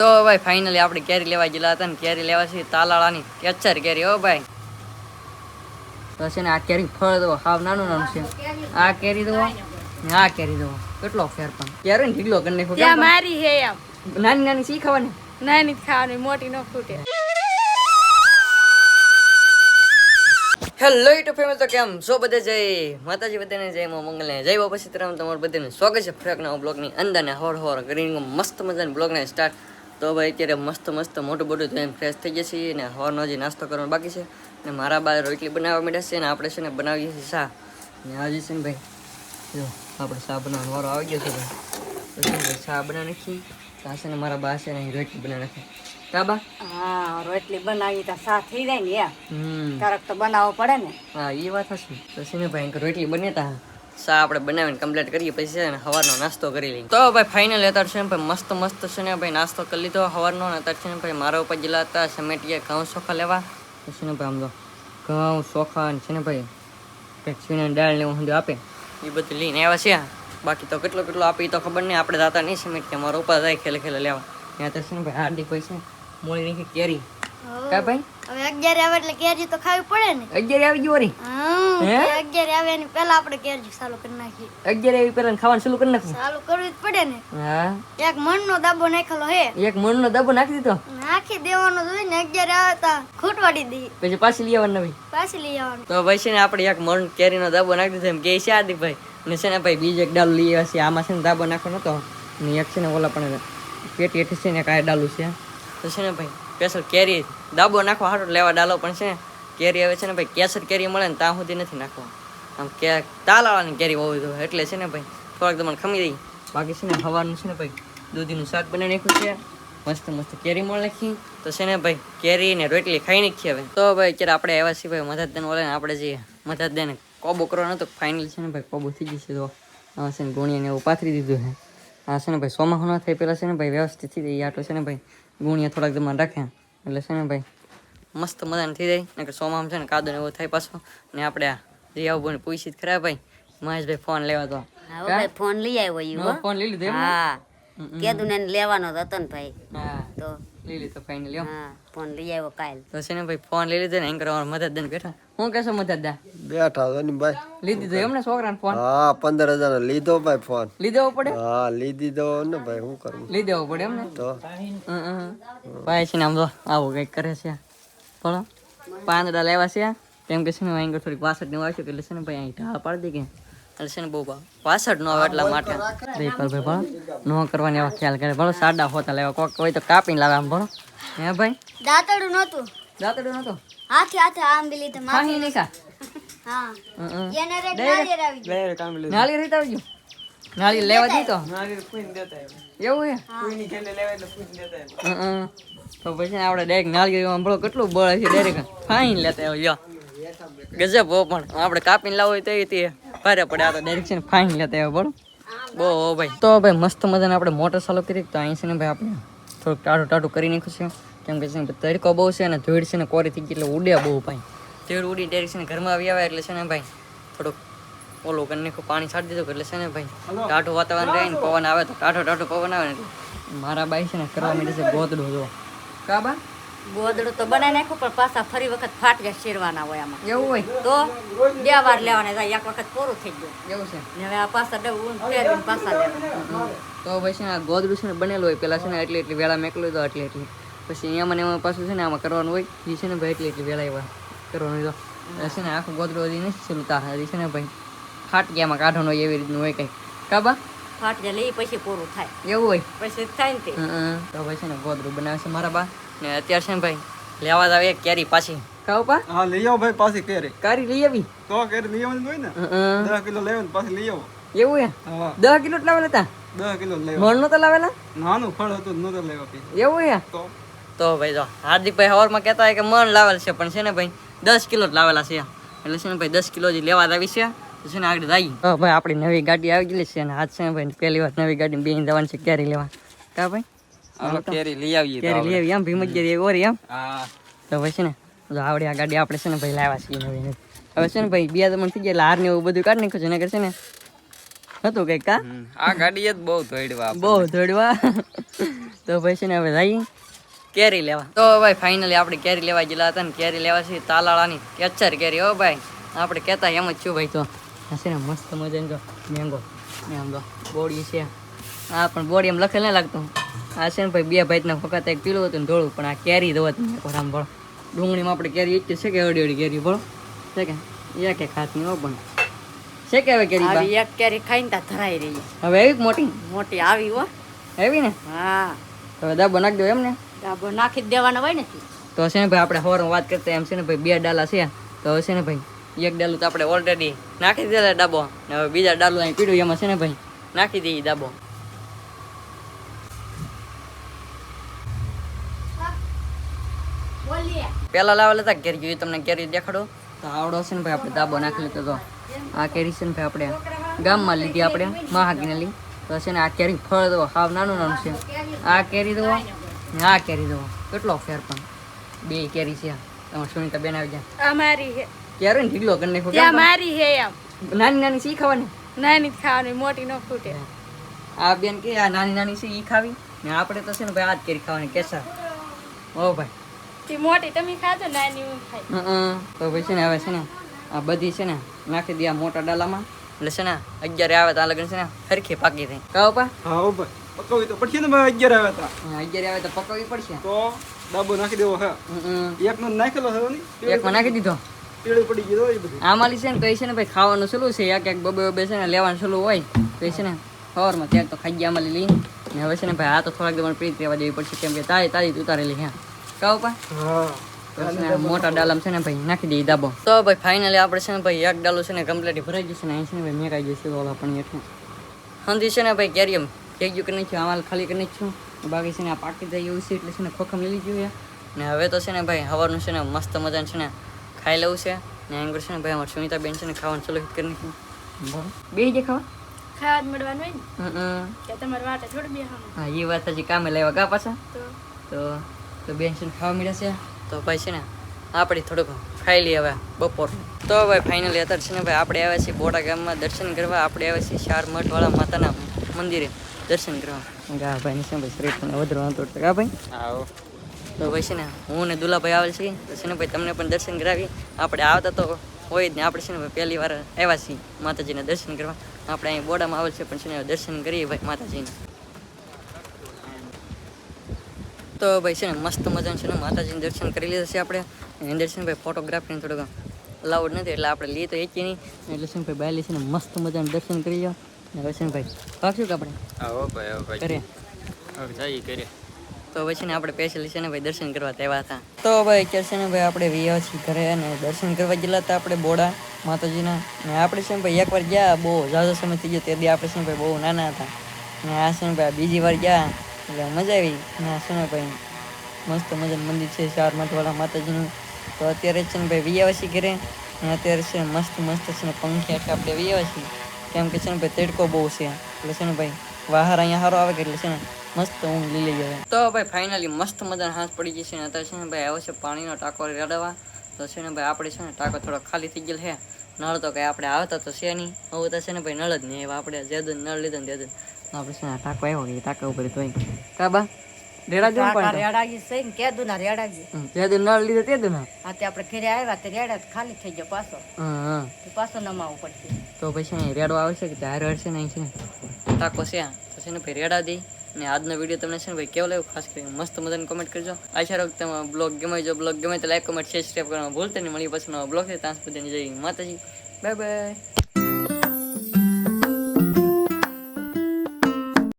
તો ભાઈ ફાઇનલી આપણે કેરી લેવા ગયેલા હતા ને કેરી લેવા છે તાલાળાની કેચર કેરી. હો ભાઈ તો છે ને આ કેરી ફળ દો હાવ નાનું નાનું છે. આ કેરી દો ને આ કેરી દો કેટલો ફેર પણ કેરી ને ઢીગલો કરી નાખો. ત્યાં મારી હે એમ નાની નાની સી ખાવાની, નાની ખાવાની, મોટી ન ફૂટે. હેલો યુટ્યુબ ફેમિલી, તો કેમ છો બધે? જય માતાજી બધાને, જય મા મંગલને, જય બાપા સીતારામ. તમારું બધાને સ્વાગત છે ફ્રેક નવા બ્લોગની અંદર ને હોર કરીને મસ્ત મજાની બ્લોગને સ્ટાર્ટ. તો ભાઈ અત્યારે મસ્ત મોટું ધોઈને ફ્રેશ થઈ ગયા છીએ ને હોરનો હજી નાસ્તો કરવાનો બાકી છે ને મારા બા રોટલી બનાવવા માંડ્યા છે ને આપણે છે ને બનાવીએ છીએ શા. ને આજે છે ને ભાઈ જો આપણે શા બનાવવાનો વારો આવી ગયો છે ભાઈ. તો છે ને ભાઈ શા બનાવી નાખી. આ છે ને મારા બા છે ને રોટલી બનાવી નાખી. કાબા હા, રોટલી બનાવી તો સા થઈ જાય ને યાર. ક્યારેક તો બનાવવો પડે ને. હા એ વાત હશે. તો છે ને ભાઈ રોટલી બનેતા શા આપણે બનાવીને કમ્પ્લીટ કરીએ પછી છે ને સવારનો નાસ્તો કરી લઈએ. તો ભાઈ ફાઇનલ અત્યારે છે ને ભાઈ મસ્ત છે ને ભાઈ નાસ્તો કરી લીધો સવારનો. અત્યારે છે ને ભાઈ મારા ઉપર જિલ્લા હતા સમેટીએ ઘઉં ચોખા લેવા. છે ને ભાઈ આમ તો ઘઉં ચોખા છે ને ભાઈ કંઈક છીણે દાળ ને એવું આપે એ બધું લઈને આવ્યા છે. બાકી તો કેટલો આપે તો ખબર નહીં, આપણે જાતા નહીં સમેટીએ, મારા ઉપર જાય ખેલે લેવા. ત્યાં તો છે ને ભાઈ હાર્દિક ભાઈ છે મોળી નાખી કેરી. કા ભાઈ હવે 11 આવે એટલે કેરી તો ખાવી પડે ને. 11 આવી ગયો વરી. હા, 11 આવે એની પહેલા આપણે કેરી ચાલુ કરી નાખીએ. 11 આવી પહેલા ખાવાનું ચાલુ કરી નાખવું. ચાલુ કરવું જ પડે ને. હા, એક મણનો દાબો નાખેલો હે. એક મણનો દાબો નાખી દીધો. નાખી દેવાનો જોઈએ ને. 11 આવે તો ખૂટવાડી દઈએ, પછી પાછી લઈ આવવાનું નવી. પાછી લઈ આવવાનું. તો ભાઈ છે ને આપણે એક મણ કેરીનો દાબો નાખી દીધો એમ કે છે હાર્દિકભાઈ. ને છે ને ભાઈ બીજો એક ડાલું લઈ આવ્યા છે. આમાં છે ને દાબો નાખવાનો હતો ને એક છે ને ઓલા પણ પેટી હેઠી છે ને કાંઈ ડાલું છે. તો છે ને ભાઈ સ્પેશલ કેરી દાબો નાખવા હાટો લેવા ડાલો પણ છે ને કેરી આવે છે ને ભાઈ કેસર કેરી મળે ને ત્યાં સુધી નથી નાખવા. આમ કે તાલાળાની કેરી હોવી જોઈએ એટલે છે ને ભાઈ થોડાક તમને ખમી દઈ. બાકી છે ને સવારનું છે ને ભાઈ દૂધીનું શાક બનાવી નાખ્યું છે. મસ્ત કેરી મળ નાખી. તો છે ને ભાઈ કેરી ને રોટલી ખાઈ નાખી. હવે તો ભાઈ અત્યારે આપણે આવ્યા છીએ ભાઈ મધાદાન ઓલે ને આપણે જઈએ મધાદાન કોબો કરવાનો હતો. ફાઇનલ છે ને ભાઈ કોબો થઈ ગઈ છે. તો આ છે ને ગુણિયાને એવું પાથરી દીધું છે. આ છે ને ભાઈ સોમાં ના થાય પહેલાં છે ને ભાઈ વ્યવસ્થિત થઈ જાય. આટો છે ને ભાઈ ગુણિયા થોડાક જમાન રાખ્યા એટલે છે ને ભાઈ મસ્ત મજાને થઈ જાય. ને કે સોમાં છે ને કાદો ને એવો થાય પાછો. ને આપણે આ જે આવું પૂછી જ ખરા ભાઈ મહેશભાઈ ફોન લેવા તો ફોન લઈ આવ્યો. ફોન લઈ લીધો. હા, કેદું ને લેવાનો હતો ને ભાઈ. હા, તો લઈ લીધો ફાઇનલ. હા, ફોન લઈ આવ્યો કાલ. તો છે ને ભાઈ ફોન લઈ લીધો ને એમ કરવા મદદ બેઠા. હું કહેશો મદદ બેઠા છો ને ભાઈ? લીધી દીધો એમને છોકરાને ફોન? હા, 15,000 લીધો ભાઈ ફોન. લીધો પડે? હા, લીધી દો ને ભાઈ, શું કરું? લઈ દેવો પડે એમ ને? તો ભાઈ છે ને આમ તો આવું કંઈક કરે છે. બોલો પાંદડા લેવા છે કેમ કે છે ને અહીં થોડીક વાસઠ ને વાંચ્યું એટલે છે ને ભાઈ અહીં ઢાળ પાડી દે કે એટલે છે ને બહુ વાસઠ ન આવે એટલા માટે ભાઈ ભણો ન કરવાની એવા ખ્યાલ કરે. ભણો સાડા હોતા લેવા કોક હોય તો કાપીને લાવે. આમ ભણો હે ભાઈ દાંતડું નહોતું. દાંતડું નતો હાથે આમ બી લીધું. ખાહી નહીં ખા. હા, એને રે નાળિયેર આવી ગયું. નાળિયેર રીત આવી ગયું. નાળિયેર લેવા દીધો એવું હે. તો પછી આપણે ડાયરેક્ટ નાળિયેર ભણો કેટલું બળ છે ડાયરેક્ટ ફાઈન લેતા આવ્યો. ગજબ હો, પણ આપણે કાપીને લાવો હોય તો એ ભારે પડે. આ તો ડાયરેક્ટ છે ને ફાઈન લેતા આવ્યો બોલો બહુ ભાઈ. તો ભાઈ મસ્ત મજાને આપણે મોટર ચાલુ કરી તો અહીં છે ને ભાઈ આપણે થોડુંક ટાટું કરી નાખ્યું છે. કેમ કે છે ને તડકો બહુ છે ને ધૂળ છે ને કોરી થઈ ગઈ એટલે ઉડે બહુ ભાઈ. ધૂળ ઉડી ડાયરેક્ટ છે ને ઘરમાં આવી આવે એટલે છે ને ભાઈ થોડુંક ઓલું કરી નાખું પાણી છાડી દીધું એટલે છે ને ભાઈ ટાઢું વાતાવરણ રહે ને પવન આવે તો ટાઢો પવન આવે ને એટલે મારા બાઈ છે ને કરવા માંડે છે ગોદડું. જો કાબા ગોદડું તો બનાવી નાખ્યું પણ પાછા ફરી વખત ફાટિયા શેરવાના હોય આમાં. એવું હોય તો 2 વાર લેવાના જાય. એક વખત પૂરું થઈ ગયું એવું છે. ને હવે આ પાછા ડબલું ફેરવીને પાછા લેવાના. તો ભાઈ છે ને આ ગોદડું છે ને બનેલું હોય પેલા છે ને એટલી વેળા મેકલું તો એટલી પછી એમાં ને એમાં પાછું છે ને આમાં કરવાનું હોય એ છે ને ભાઈ એટલી વેળા એવા કરવાનું હોય. તો છે ને આખું ગોદડું હજી નથી છેલ્લું તાર હજી છે ને ભાઈ ફાટકીયામાં કાઢવાનું હોય એવી રીતનું હોય કંઈક. કાબા ફાટિયા લઈ પછી પૂરું થાય એવું હોય પછી થાય ને તે. તો ભાઈ છે ને ગોદડું બનાવે છે મારા બા. ને અત્યારે છે ને ભાઈ લેવા જ આવે એક કેરી પાછી. ખાવ પા? હા, લઈ આવો ભાઈ પાછી કેરી. કારી લઈ આવી તો કેરી લઈ આવવાની હોય ને. 10 કિલો લેવાનું પાછી લઈ આવો. એવું હે? હા, 10 કિલો જ લાવેલા હતા? 10 કિલો લેવા. મણ નતા લાવેલા? નાનું ફળ હતું નતો લેવા પી. એવું હે? તો ભાઈ જો હાર્દિકભાઈ હવારમાં કહેતા હોય કે મણ લાવેલ છે પણ છે ને ભાઈ 10 કિલો જ લાવેલા છે એટલે છે ને ભાઈ 10 કિલો જ લેવા જ આવી છે. છે ને આગળ જઈએ. તો ભાઈ આપણી નવી ગાડી આવી ગયેલી છે અને આજ છે ને ભાઈ પહેલી વાર નવી ગાડી બેન જવાની છે કેરી લેવા. કા ભાઈ કેરી લઈ આવીએ. કેરી લઈ આવી એમ ભીમજરી ઓરી એમ. હા, તો ભાઈ છે ને જો આવડી આ ગાડી આપણે છે ને ભાઈ લાવ્યા છીએ નવી. હવે છે ને ભાઈ 2 દમણ થઈ ગયા એટલે હાર ને એવું બધું કાઢી નાખ્યું છે ને છે ને હતું કંઈક કા આ ગાડી જ બહુ તોડવા બહુ દોડવા તો ભાઈ છે ને હવે જઈ કેરી લેવા તો ભાઈ ફાઇનલી આપણે કેરી લેવા ગયેલા હતા ને કેરી લેવા છે તાલાળાની કેચર કેરી હો ભાઈ આપણે કહેતા એમ જ છું ભાઈ તો આ છે ને મસ્ત મજાની જો મેંગો એમ તો બોડી છે આ પણ બોડી એમ લખેલ નહીં લાગતું આ છે ને ભાઈ બે ભાઈના ફકાત એક પીળું હતું ને ધોળું પણ આ કેરી દવા તમે આમ ભળો ડુંગળીમાં આપણે કેરી ઈચ્છે છે કે અડી અડી કેરી ભળો છે કે એક એક હાથની હો પણ છે કે હવે કેરી બા? આવી એક કેરી ખાઈને તા ધરાઈ રહી હવે એવી કે મોટી મોટી આવી હો એવી ને હા હવે દાબો નાખ દો એમ ને ડાબો નાખી જ દેવાનો હોય ને તો છે ને ભાઈ આપણે સવારમાં વાત કરતા એમ છે ને ભાઈ બે ડાલા છે તો હવે છે ને ભાઈ એક ડાલું તો આપણે ઓલરેડી નાખી દીધેલા ડાબો ને હવે બીજા ડાલું અહીં પીડ્યું એમાં છે ને ભાઈ નાખી દઈએ ડાબો પેલા લાવેલા હતા કેરી જોઈએ તમને કેરી દેખાડો તો આવડો છે ને ભાઈ આપણે ડાબો નાખી લીધો તો આ કેરી છે ને ભાઈ આપણે ગામમાં લીધી આપણે મહાકીને લઈ તો છે ને આ કેરી ફળ દો હાવ નાનું નાનું છે આ કેરી દો ને આ કેરી દો કેટલો ફેર પણ બે કેરી છે તમારે સુનિતા બેન આવી જાય અમારી હે કેરી ને ઢીગલો કરી નાખો ત્યાં કેમ? મારી હે એમ નાની નાની સી ખાવાની નાની જ ખાવાની મોટી ન ફૂટે આ બેન કે આ નાની નાની છે ઈ ખાવી ને આપણે તો છે ને ભાઈ આ જ કેરી ખાવાની કેસર ઓ ભાઈ તી મોટી તમે ખાજો નાની હું ખાઈ તો ભાઈ છે ને હવે છે ને આ બધી છે ને નાખી દે આ મોટા ડાલામાં એટલે છે ને 11 આવે ત્યાં લગન છે ને હરખી પાકી થઈ કહો પા હા હો ભાઈ પકવી તો પડશે ને ભાઈ 11 આવ્યા હતા 11 આવે તો પકવવી પડશે તો ડાબો નાખી દેવો હા એકનો નાખેલો છે ની એકમાં નાખી દીધો પીળી પડી ગઈ હોય બધી આમાં છે ને તો એ છે ને ભાઈ ખાવાનું સલું છે એક એક બબે બબે છે ને લેવાનું સલું હોય તો એ છે ને સવારમાં ત્યાં તો ખાઈ ગયા આમાં લઈ ને હવે છે ને ભાઈ આ તો થોડાક દિવસ પ્રીત રહેવા દેવી પડશે કેમ કે તાજી તાજી ઉતારેલી હા કહો પા હા તો છે ને મોટા ડાલામ છે ને ભાઈ નાખી દઈએ દાબો તો ભાઈ ફાઇનલી આપણે છે ને ભાઈ એક ડાલું છે ને કમ્પ્લીટ ભરાઈ ગયું છે ને અહીં છે ને ભાઈ મેકાઈ ગયું છે ઓલા પણ એટલે હંધી છે ને ભાઈ કેરિયમ થઈ ગયું કે નહીં થયું આમાં ખાલી કરી નાખ્યું બાકી છે ને આ પાકી જાય એવું છે એટલે છે ને ખોખમ લઈ લીધું ને હવે તો છે ને ભાઈ સવારનું છે ને મસ્ત મજાનું છે ને ખાઈ લેવું છે ને એંગર છે ને ભાઈ અમારે સુનિતા બેન છે ને ખાવાનું ચાલુ કરી નાખ્યું બરાબર બે જે ખાવા ખાવા જ મળવાનું હોય ને કે તમારે વાટે થોડું બેહવાનું હા એ વાત હજી કામે લેવા ગા પાછા તો તો બેન છે ને ખાવા મળ્યા છે તો ભાઈ છે ને આપણે થોડુંક ખાઈ લઈએ હવે બપોર તો ભાઈ ફાઇનલી અત્યારે છે ને ભાઈ આપણે આવ્યા છીએ બોડા ગામમાં દર્શન કરવા આપણે આવ્યા છીએ ચાર મઠવાળા માતાના મંદિરે દર્શન કરવા ગા ભાઈ છે ભાઈ શ્રી પણ વધરો હતો ગા ભાઈ આવો તો ભાઈ છે ને હું ને દુલાભાઈ આવેલ છે તો છે ને ભાઈ તમને પણ દર્શન કરાવી આપણે આવતા તો હોય જ ને આપણે છે ને ભાઈ પહેલી વાર આવ્યા છીએ માતાજીના દર્શન કરવા આપણે અહીં બોડામાં આવેલ છે પણ છે ને દર્શન કરીએ ભાઈ માતાજીને તો ભાઈ છે ને મસ્ત મજાનું છે ને માતાજીને દર્શન કરી લીધા છે આપણે એની અંદર છે ને ભાઈ ફોટોગ્રાફીને થોડોક અલાઉડ નથી એટલે આપણે લઈએ તો એકી નહીં એટલે છે ને ભાઈ બાયલી છે ને મસ્ત મજાનું દર્શન કરી લો ને હવે છે ને ભાઈ પાક્યું કે આપણે આવો ભાઈ કરીએ હવે જઈએ કરીએ તો પછી ને આપણે સ્પેશિયલી છે ને ભાઈ દર્શન કરવા આવ્યા હતા તો ભાઈ અત્યારે છે ને ભાઈ આપણે વિયાસી ઘરે અને દર્શન કરવા ગયેલા હતા આપણે બોડા માતાજીના ને આપણે છે ને ભાઈ એકવાર ગયા બહુ ઝાઝો સમય થઈ ગયો તે દી આપણે છે ને ભાઈ બહુ નાના હતા ને આ છે ને ભાઈ બીજી વાર ગયા એટલે મજા આવી ને આ છે ને ભાઈ મસ્ત મજાનું મંદિર છે ચાર મઠવાળા માતાજીનું તો અત્યારે છે ને ભાઈ વિયાસી ઘરે ને અત્યારે છે મસ્ત મસ્ત છે ને પંખી એટલે આપણે વિયાસી કેમ કે છે ને ભાઈ તડકો બહુ છે એટલે છે ને ભાઈ બહાર અહીંયા સારો આવે કે એટલે છે ને મસ્ત ઊંઘ લીલી જાય તો ભાઈ ફાઇનલી મસ્ત મજાના હાથ પડી ગઈ છે ને અત્યારે છે ને ભાઈ આવે છે પાણીનો ટાંકો રેડવા તો છે ને ભાઈ આપણે છે ને ટાંકો થોડો ખાલી થઈ ગયેલ છે નળ તો કંઈ આપણે આવતા તો છે નહીં હવે તો છે ને ભાઈ નળ જ નહીં એવા આપણે જેદું નળ લીધો ને તેદું આપણે છે ને ટાંકો આવ્યો કે ટાંકા ઉપર ધોઈ કાબા રેડા જવું કાકા પણ રેડાજી છે ને કેદું ના રેડાજી જેદું નળ લીધો તેદું ના આ તે આપણે ઘરે આવ્યા તે રેડા જ ખાલી થઈ ગયો પાછો હા તે પાછો નમાવવું પડશે તો પછી અહીં રેડો આવશે કે હાર હરશે ને અહીં છે ને ટાંકો છે તો છે ને ભાઈ રેડા દઈ ને આજનો વિડીયો તમને છે ને ભાઈ કેવો લાગ્યો ખાસ કરીને મસ્ત મજાને કમેન્ટ કરજો આશા રાખો તમે બ્લોગ ગમે જો બ્લોગ ગમે તો લાઈક કમેન્ટ શેર સબસ્ક્રાઈબ કરવાનું ભૂલતા નહીં મળી પછી બ્લોગ છે ત્યાં સુધી જય માતાજી બાય બાય